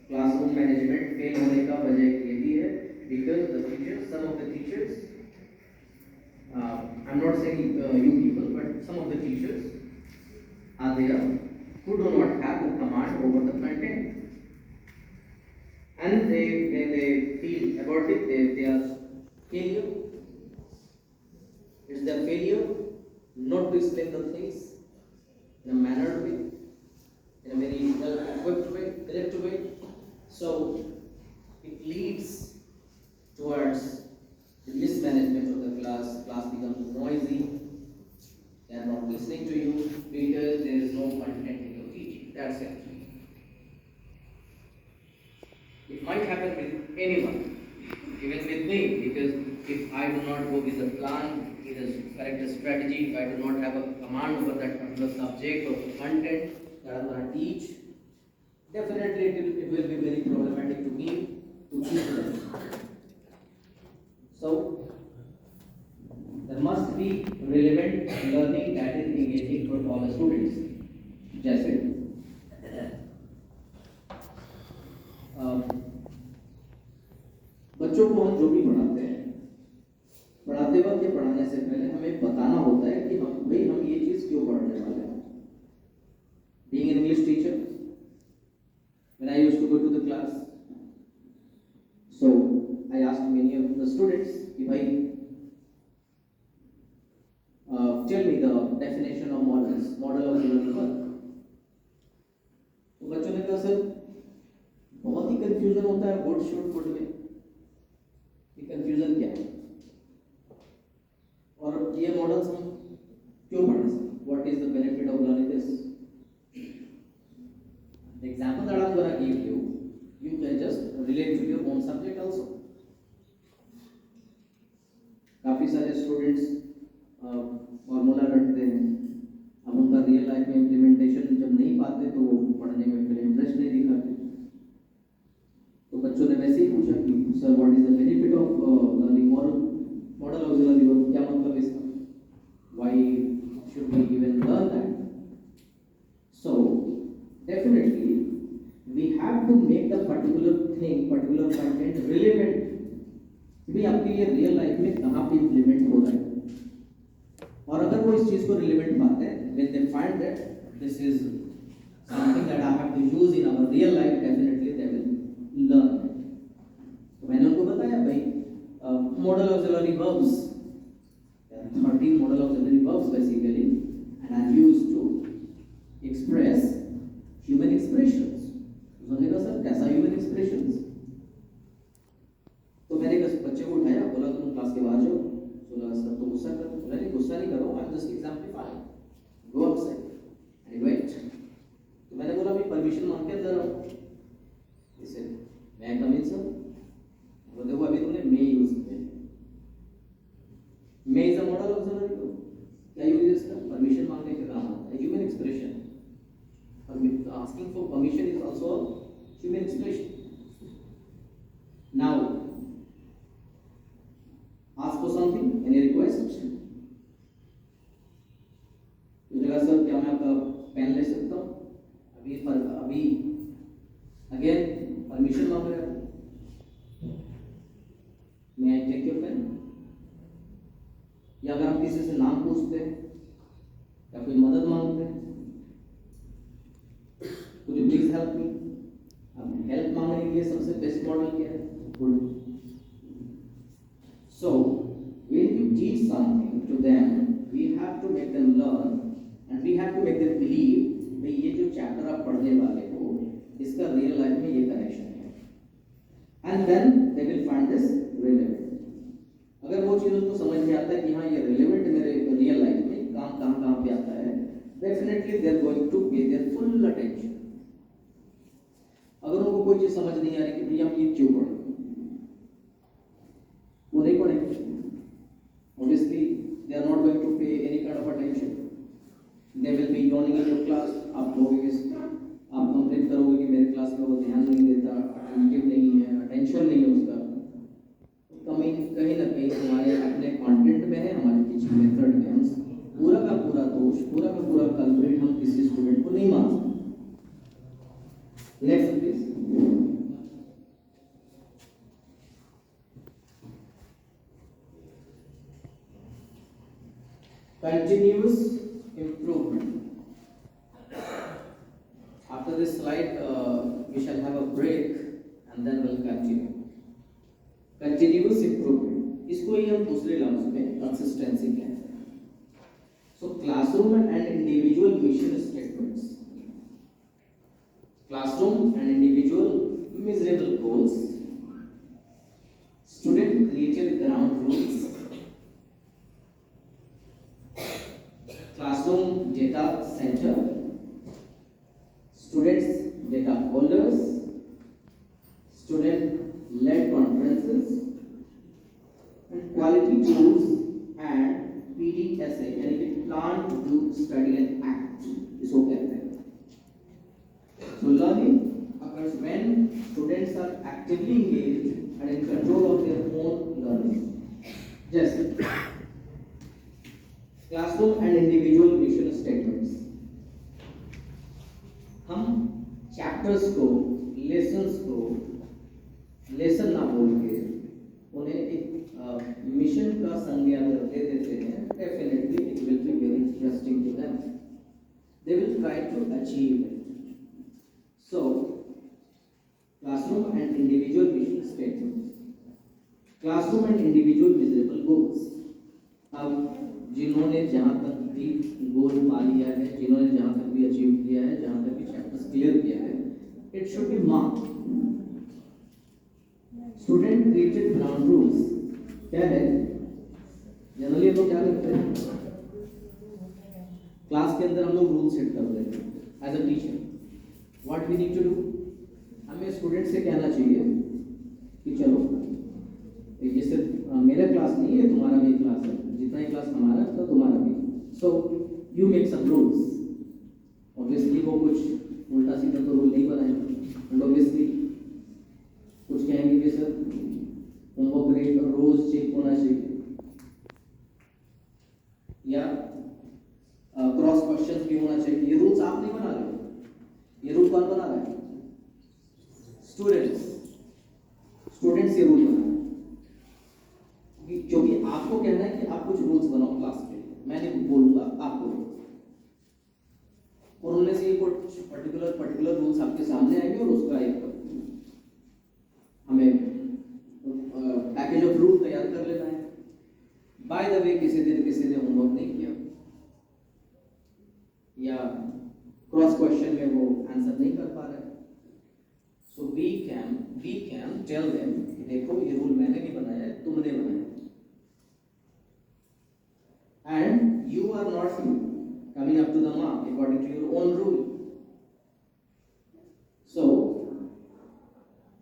क्लासरूम मैनेजमेंट फेल होने का वजह ये भी है because the teachers, some of the teachers, I'm not saying you people, but some of the teachers are there who do not have the command over the content, and when they feel about it, they are failure. It's their failure not to explain the things in a mannered way, in a very well-equipped way, correct way. So it leads towards the mismanagement of the class. Class becomes noisy. They are not listening to you because there is no content in your teaching. That's it. It might happen with anyone, even with me, because if I do not go with a plan, with a correct strategy, if I do not have a command over that particular subject or content that I'm going to teach, definitely it will be very problematic to me to teach them. So there must be relevant learning that is engaging for all the students. जैसे बच्चों को हम जो भी पढ़ाते हैं, पढ़ाते वक्त या पढ़ाने से पहले हमें बताना होता है कि हम ये चीज क्यों पढ़ने वाले हैं. Being an English teacher, when I used to go to the class, so I asked many of the students, if I tell me the definition of model of human work. तो बच्चों ने कहा सर बहुत ही confusion होता है board shoot foot में, ये confusion क्या है और ये मॉडल्स हम क्यों पढ़ने से, what is the benefit of learning this. The example that I'm going to give you, you can just relate to your own subject also. काफ़ी सारे स्टूडेंट्स फॉर्मूला रटते हैं, अब उनका रियल लाइफ में इम्प्लीमेंटेशन जब नहीं पाते तो वो पढ़ने में फिर इंटरेस्ट नहीं दिखाते। तो बच्चों ने वैसे ही पूछा कि sir what is the benefit of learning modal auxiliary verb, क्या मतलब इसका, why should we even learn that? So definitely we have to make the particular thing, particular content relevant भी आपके लिए रियल लाइफ में कहाँ पे इम्प्लीमेंट हो रहा है। और अगर वो इस चीज को रिलेवेंट पाते हैं, when they find that this is something that I have to use in our real life, definitely they will learn it. तो मैंने उनको बताया भाई modal auxiliary verbs, there are 13 modal auxiliary verbs basically, and are used to express human expressions. उन्होंने कहा sir कैसा human expressions? तो मैंने बच्चे को उठाया, बोला तुम क्लास के बाहर जाओ। बोला सर तो गुस्सा कर, बोला नहीं गुस्सा नहीं करो, I am just exemplifying, go outside and wait. तो मैंने बोला मैं परमिशन मांग के अंदर आओ, इसे मैं कम इन सर, बोला देखो अभी तुमने मे यूज किया, may is a modal auxiliary verb, क्या यूज है इसका, परमिशन मांगने के काम आता है, human expression, asking for permission is also human expression. Now ask for something, any request? जगह सर क्या मैं आपका पेन ले सकता हूँ? अभी अगेन परमिशन मांग रहे हो, may I take your pen? या अगर आप किसी से नाम पूछते हैं या कोई मदद मांगते हैं, could you please help me? अब हेल्प मांगने के लिए सबसे बेस्ट मॉडल क्या है? Good. So, when you teach something to them, we have to make them learn and we have to make them believe कि ये जो चैप्टर आप पढ़ने वाले हो इसका रियल लाइफ में ये कनेक्शन है, and then they will find this relevant. अगर वो चीज़ उनको समझ में आता है कि हाँ ये relevant मेरे रियल लाइफ में काम कहाँ पे आता है, definitely they are going to pay their full attention. अगर उनको कोई चीज़ समझ नहीं आ रही कि भैया हम ये क्यों पढ़ें, वो नहीं पढ़ेंगे, obviously they are not going to pay any kind of attention, they will be yawning in your class। आप कहोगे, आप कंप्लेन करोगे कि मेरे क्लास में वो ध्यान नहीं देता, अटेंटिव नहीं है, अटेंशन नहीं है उसका, कहीं ना कहीं हमारे अपने कंटेंट में है, हमारे टीचिंग मेथड में हम पूरा का पूरा दोष, पूरा का पूरा कल्प्रिट हम किसी स्टूडेंट को नहीं मान सकते। Next please. Continuous improvement. After this slide, we shall have a break and then we'll continue. Continuous improvement. इसको ही हम दूसरे लफ्ज में consistency कहते हैं. So classroom and individual mission statements. Classroom and individual measurable goals. Student created ground rules. Classroom data center, students data holders, student led conferences, and quality tools and PDSA यानी कि plan, do, study and act इसको कहते हैं। So learning occurs when students are actively engaged and in control of their own learning. जैसे classroom and individual mission statements, हम chapters को, lessons को lesson ना बोल के उन्हें एक मिशन का संज्ञा दे देते हैं, definitely it will be very interesting to them, they will try to achieve it. So classroom and individual mission statements, classroom and individual measurable goals. अब जिन्होंने जहाँ तक भी गोल पा लिया है, जिन्होंने जहाँ तक भी अचीव किया है, जहाँ तक भी चैप्टर्स क्लियर किया है, it should be marked. Student created ground rules क्या है? जनरली हम लोग क्या करते हैं, क्लास के अंदर हम लोग रूल सेट कर देते हैं as a teacher. What we need to do, हमें स्टूडेंट से कहना चाहिए कि चलो जैसे मेरा क्लास नहीं नहीं है, तुम्हारा भी क्लास है, जितना ही क्लास हमारा है तो तुम्हारा भी। So you make some rules. Obviously वो कुछ उल्टा सीधा तो रूल नहीं बनाएंगे, एंड ऑब्वियसली कुछ कहेंगे कि सर होमवर्क रेट रोज चेक होना चाहिए, या क्रॉस क्वेश्चंस भी होना चाहिए। ये रूल्स आप नहीं बना रहे, ये रूल कौन बना रहा है? स्टूडेंट्स ये रूल बना रहे हैं, क्योंकि आपको कहना है कि आप कुछ रूल्स बनाओ क्लास के लिए, मैं नहीं बोलूंगा, आप बोलो। और उनमें से कुछ पर्टिकुलर रूल्स आपके सामने आएंगे और उसका एक हमें पैकेज ऑफ रूल तैयार कर लेना है। बाय द वे किसी ने होमवर्क नहीं किया या क्रॉस क्वेश्चन में वो आंसर नहीं कर पा रहे, so we can tell them कि देखो ये रूल मैंने नहीं बनाया है, तुमने बनाया है, and you are not coming up to the mark according to your own rule. So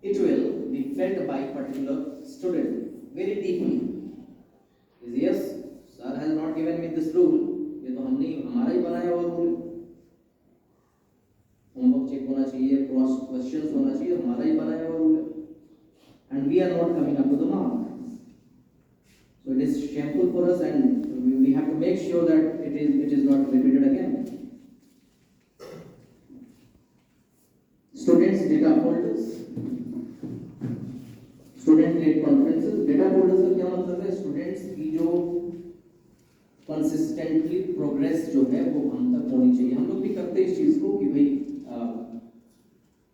it will be felt by particular student very deeply. Is yes, sir has not given me this rule. ये तो हमने हमारा ही बनाया हुआ rule. Homework check होना चाहिए, cross questions होना चाहिए, हमारा ही बनाया हुआ रूल है, and we are not coming up to the mark. So it is shameful for us, and we have to make sure that it is not repeated again. Students data folders, student late conferences. Data folders का क्या मतलब है? Students की जो consistently progress जो है वो हम तक होनी चाहिए। हम लोग भी करते हैं इस चीज़ को कि भाई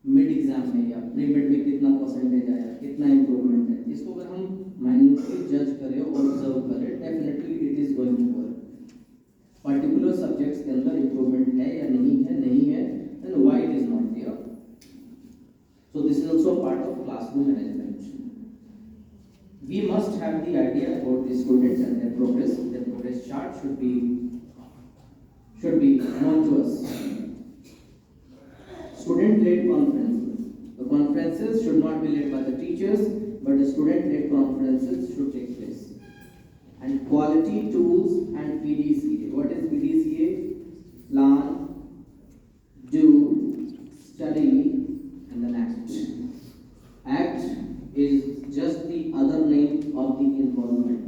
मिड एग्जाम में या प्री मिड में कितना परसेंटेज आया, कितना इम्प्रूवमेंट है, इसको अगर हम माइन्यूटली जज करें और ऑब्जर्व करें, definitely it is going to work. Particular subjects के अंदर इम्प्रूवमेंट है या नहीं है, then why it is not there. So this is also part of classroom management. We must have the idea about the students and their progress chart should be known to us. Student-led conferences. The conferences should not be led by the teachers, but the student-led conferences should take place. And quality tools and PDCA. What is PDCA? Plan, do, study, and then act. Act is just the other name of the involvement.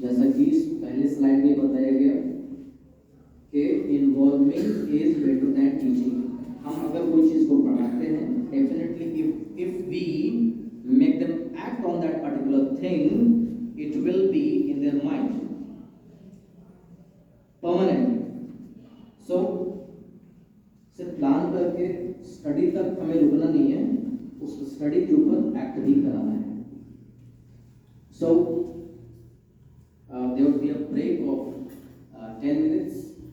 जैसा कि पहले slide में बताया गया कि involving is better than teaching. हम अगर कोई चीज़ को पढ़ाते हैं, definitely if we make them act on that particular thing, it will be in their mind permanent. So सिर्फ प्लान करके स्टडी तक हमें रुकना नहीं है, उस स्टडी के ऊपर एक्ट भी कराना है। So